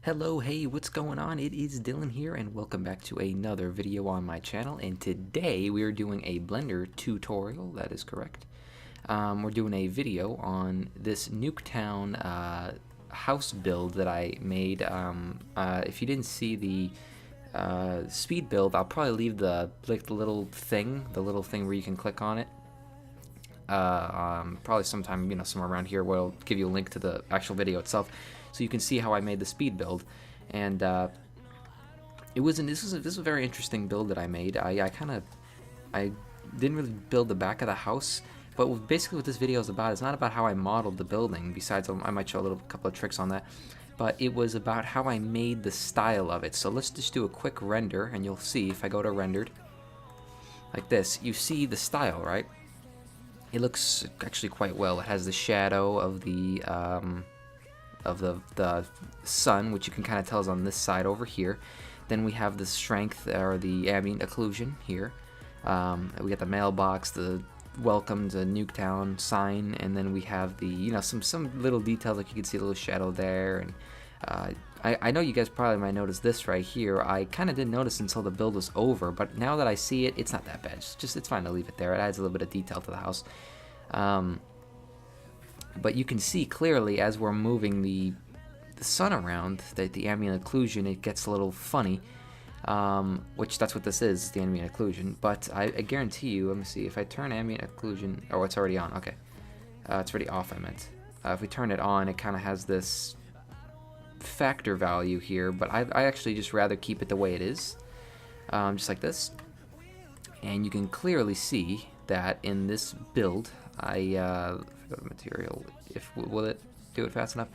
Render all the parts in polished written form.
Hello, hey, what's going on? It is Dylan here, and welcome back to another video on my channel. And today we are doing a Blender tutorial. That is correct. We're doing a video on this Nucketown house build that I made. If you didn't see the speed build, I'll probably leave the little thing where you can click on it. Probably sometime, somewhere around here where I'll give you a link to the actual video itself, so you can see how I made the speed build. And this was a very interesting build that I made. I didn't really build the back of the house, but basically what this video is about is not about how I modeled the building. Besides, I might show a couple of tricks on that, but it was about how I made the style of it. So let's just do a quick render, and you'll see if I go to rendered like this, you see the style, right? It looks actually quite well. It has the shadow of the sun, which you can kind of tell is on this side over here. Then we have the strength, or the ambient occlusion here. We got the mailbox, the welcome to Nucketown sign, and then we have the some little details, like you can see a little shadow there. And I know you guys probably might notice this right here. I kind of didn't notice until the build was over, but now that I see it, it's not that bad. It's fine to leave it there. It adds a little bit of detail to the house. But you can see clearly as we're moving the sun around, that the ambient occlusion, it gets a little funny, which that's what this is, the ambient occlusion. But I guarantee you, let me see, if I turn ambient occlusion, oh, it's already on, okay. It's already off, I meant. If we turn it on, it kind of has this factor value here, but I actually just rather keep it the way it is, just like this. And you can clearly see that in this build, go to material, will it do it fast enough?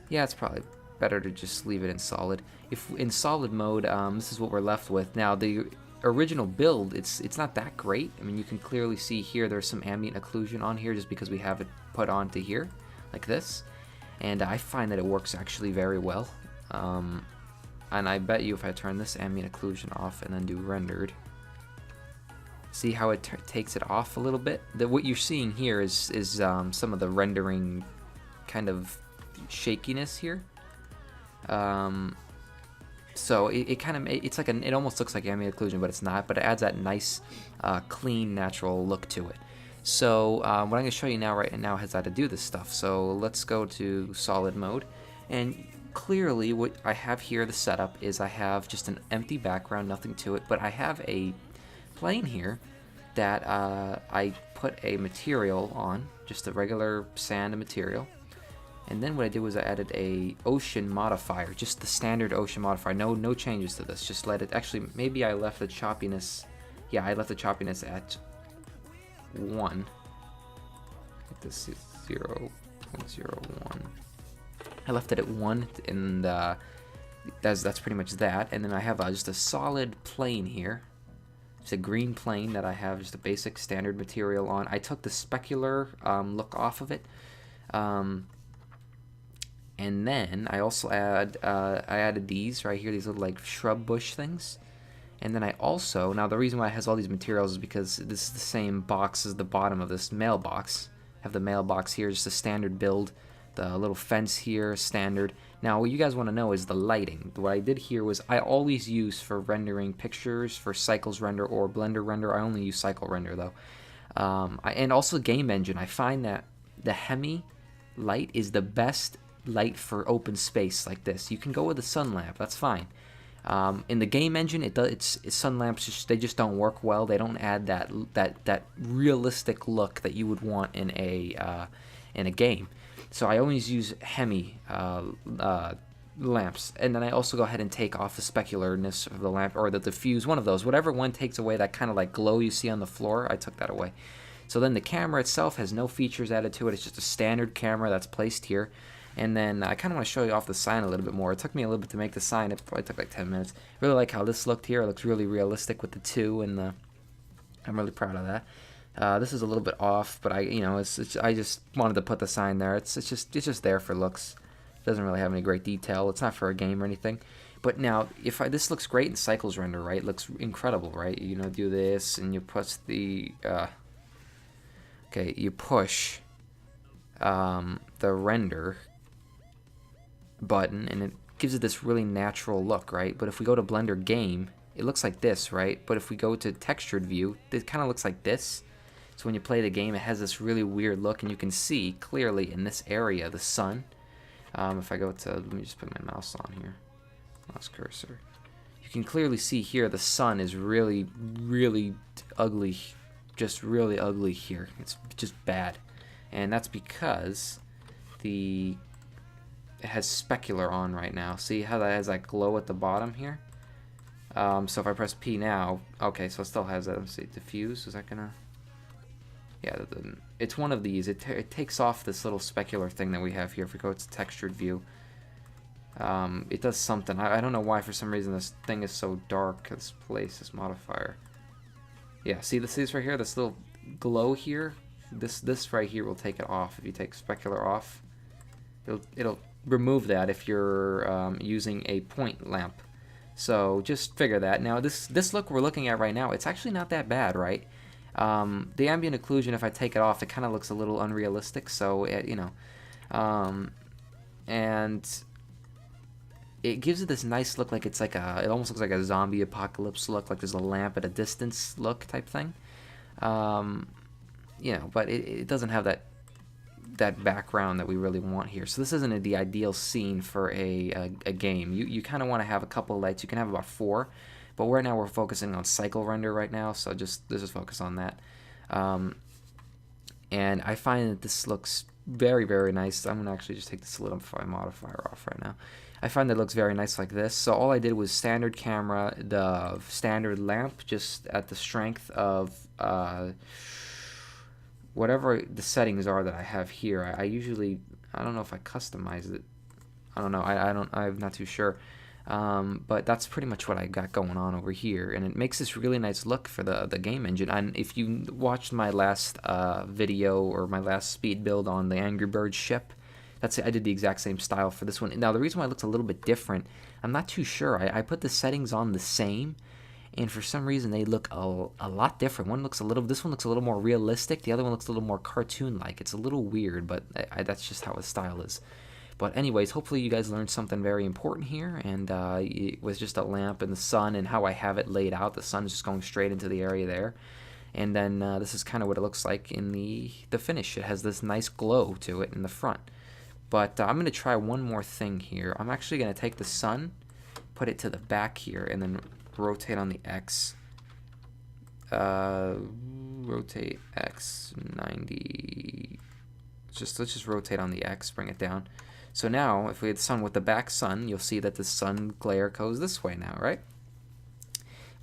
Yeah, it's probably better to just leave it in solid. If in solid mode, this is what we're left with. Now the original build, it's not that great. I mean, you can clearly see here there's some ambient occlusion on here just because we have it put onto here like this, and I find that it works actually very well. And I bet you if I turn this ambient occlusion off and then do rendered, see how it takes it off a little bit? What you're seeing here is some of the rendering kind of shakiness here. So it almost looks like ambient occlusion, but it's not. But it adds that nice, clean, natural look to it. So what I'm going to show you right now is how to do this stuff. So let's go to solid mode, and clearly what I have here, the setup is I have just an empty background, nothing to it, but I have a plane here that I put a material on, just a regular sand material. And then what I did was I added a ocean modifier, just the standard ocean modifier, no changes to this, just let it, actually maybe I left the choppiness, yeah, I left the choppiness at 1. This is 0.01. I left it at 1, and that's pretty much that. And then I have just a solid plane here. It's a green plane that I have just a basic standard material on. I took the specular look off of it. And then I also added these right here, these little like shrub bush things. And then I also, now the reason why it has all these materials is because this is the same box as the bottom of this mailbox. I have the mailbox here, just a standard build. The little fence here, standard. Now what you guys want to know is the lighting. What I did here was I always use for rendering pictures, for Cycles Render or Blender Render, I only use Cycle Render though. And also Game Engine, I find that the Hemi light is the best light for open space like this. You can go with a sun lamp, that's fine. In the Game Engine, it's sun lamps, they just don't work well. They don't add that realistic look that you would want in a game. So I always use Hemi lamps, and then I also go ahead and take off the specularness of the lamp, or the diffuse, one of those. Whatever one takes away that kind of like glow you see on the floor, I took that away. So then the camera itself has no features added to it. It's just a standard camera that's placed here. And then I kind of want to show you off the sign a little bit more. It took me a little bit to make the sign. It probably took like 10 minutes. Really like how this looked here. It looks really realistic with the 2, and I'm really proud of that. This is a little bit off, but I just wanted to put the sign there. It's just there for looks. It doesn't really have any great detail. It's not for a game or anything. But now, this looks great in Cycles Render, right? It looks incredible, right? Do this, and you push the you push the render button, and it gives it this really natural look, right? But if we go to Blender Game, it looks like this, right? But if we go to textured view, it kind of looks like this. So when you play the game, it has this really weird look, and you can see clearly in this area the sun. If I go to, let me just put my mouse on here, mouse cursor. You can clearly see here the sun is really, really ugly, just really ugly here. It's just bad, and that's because it has specular on right now. See how that has that glow at the bottom here? So if I press P now, okay, so it still has that. Let's see, diffuse. Is that gonna? Yeah, it's one of these. It takes off this little specular thing that we have here. If we go to textured view, it does something. I don't know why. For some reason, this thing is so dark. This modifier. Yeah, see this right here. This little glow here. This right here will take it off. If you take specular off, it'll remove that if you're using a point lamp. So just figure that. Now this look we're looking at right now, it's actually not that bad, right? The ambient occlusion, if I take it off, it kind of looks a little unrealistic. So you know, and it gives it this nice look, like it's like it almost looks like a zombie apocalypse look, like there's a lamp at a distance look type thing. You know, but it doesn't have that background that we really want here. So this isn't the ideal scene for a game. You kind of want to have a couple of lights. You can have about 4, but right now we're focusing on cycle render right now, so let's just focus on that. And I find that this looks very, very nice. I'm gonna actually just take the solidify modifier off right now. I find that it looks very nice like this. So all I did was standard camera, the standard lamp, just at the strength of whatever the settings are that I have here. I usually, I don't know if I customize it. I don't know. I'm not too sure. But that's pretty much what I got going on over here, and it makes this really nice look for the game engine. And if you watched my last video or my last speed build on the Angry Birds ship, I did the exact same style for this one. Now the reason why it looks a little bit different, I'm not too sure. I put the settings on the same, and for some reason they look a lot different. This one looks a little more realistic. The other one looks a little more cartoon-like. It's a little weird, but that's just how his style is. But anyways, hopefully you guys learned something very important here, and it was just a lamp and the sun and how I have it laid out. The sun's just going straight into the area there, and then this is kind of what it looks like in the finish. It has this nice glow to it in the front. But I'm going to try one more thing here. I'm actually going to take the sun, put it to the back here, and then rotate on the X. Rotate X 90. Let's just rotate on the X, bring it down. So now, if we had the sun with the back sun, you'll see that the sun glare goes this way now, right?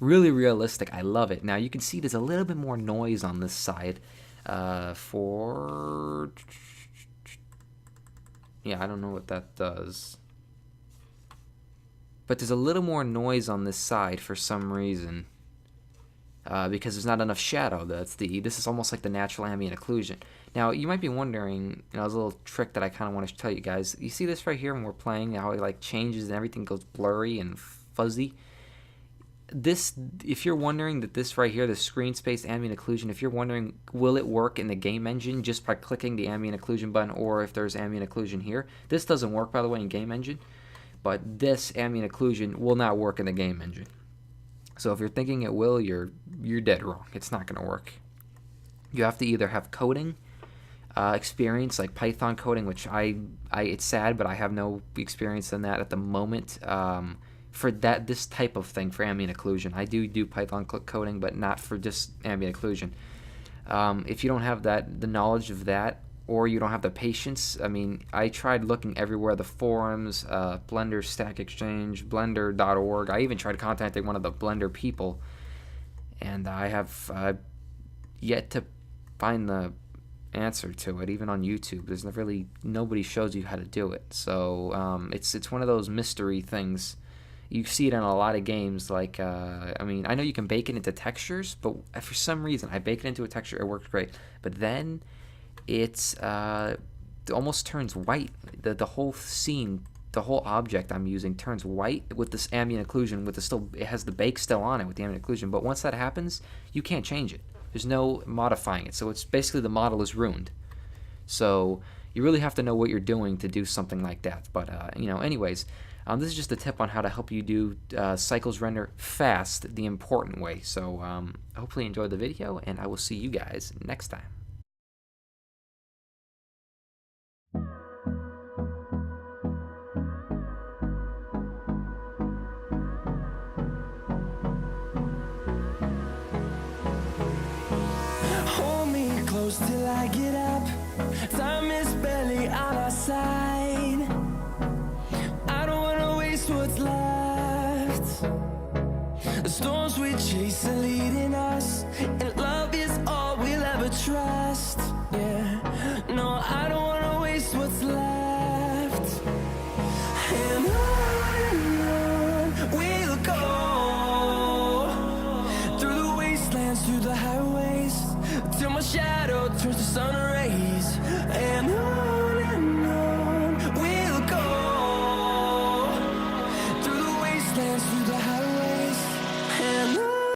Really realistic. I love it. Now, you can see there's a little bit more noise on this side for... Yeah, I don't know what that does. But there's a little more noise on this side for some reason. Because there's not enough shadow. This is almost like the natural ambient occlusion. Now, you might be wondering, there's a little trick that I kind of want to tell you guys. You see this right here when we're playing, how it like changes and everything goes blurry and fuzzy? If you're wondering that this right here, the screen space ambient occlusion, if you're wondering, will it work in the game engine just by clicking the ambient occlusion button, or if there's ambient occlusion here? This doesn't work, by the way, in game engine, but this ambient occlusion will not work in the game engine. So if you're thinking it will, you're dead wrong. It's not going to work. You have to either have coding experience, like Python coding, which it's sad, but I have no experience in that at the moment. For this type of thing, for ambient occlusion, I do Python coding, but not for just ambient occlusion. If you don't have the knowledge of that, or you don't have the patience, I mean, I tried looking everywhere, the forums, Blender Stack Exchange, blender.org. I even tried contacting one of the Blender people, and I have yet to find the answer to it, even on YouTube. There's nobody shows you how to do it. So it's one of those mystery things. You see it in a lot of games, like, I mean, I know you can bake it into textures, but for some reason, I bake it into a texture, it works great. But then it almost turns white. The whole scene, the whole object I'm using turns white with this ambient occlusion, it has the bake still on it with the ambient occlusion, but once that happens, you can't change it. There's no modifying it, so it's basically the model is ruined. So you really have to know what you're doing to do something like that. But anyways, This is just a tip on how to help you do cycles render fast, the important way. So hopefully you enjoyed the video, and I will see you guys next time. Hold me close till I get up. Time is barely on our side. I don't wanna waste what's left. The storms we chase are leading us, and love is all we'll ever trust. Yeah, no, I don't wanna waste what's left.